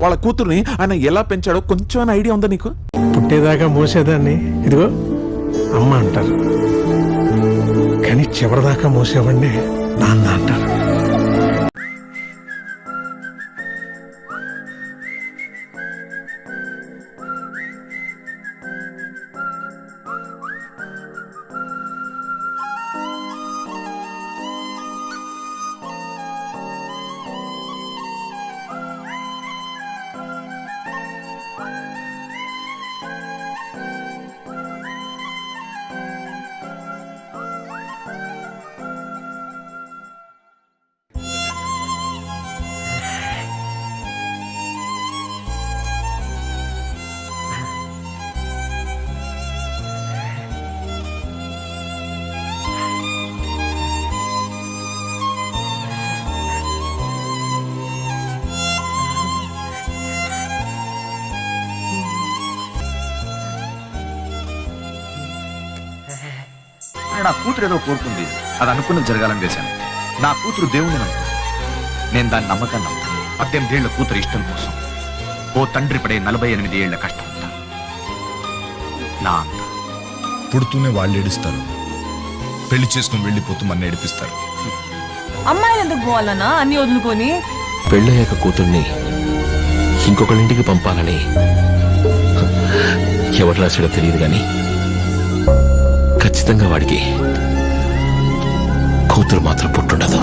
వాళ్ళ కూతుర్ని ఆయన ఎలా పెంచాడో కొంచెం ఐడియా ఉందా నీకు? పుట్టేదాకా మోసేదాన్ని ఇదిగో అమ్మ అంటారు, కానీ చివరిదాకా మోసేవాడిని నాన్న అంటారు. నా కూతురు ఏదో కోరుకుంది, అది అనుకున్నది జరగాలని వేశాను. నా కూతురు దేవుడిని నమ్ముతుంది, నేను దాన్ని నమ్మకాన్ని నమ్ముతాను. 18 ఏళ్ల కూతురు ఇష్టం కోసం ఓ తండ్రి పడే 48 ఏళ్ల కష్టం అంతా నా అంత. పుడుతూనే వాళ్ళు ఏడుస్తారు, పెళ్లి చేసుకుని వెళ్ళిపోతూ మన ఏడిపిస్తారు. అమ్మాయిలు ఎందుకు పోవాలన్నా అన్ని వదులుకొని? పెళ్ళయ్యాక కూతుర్ని ఇంకొకళ్ళింటికి పంపాలని ఎవరు రాసాడో తెలియదు కానీ ఖచ్చితంగా వాడికి కూతురు మాత్రం పుట్టుండదు.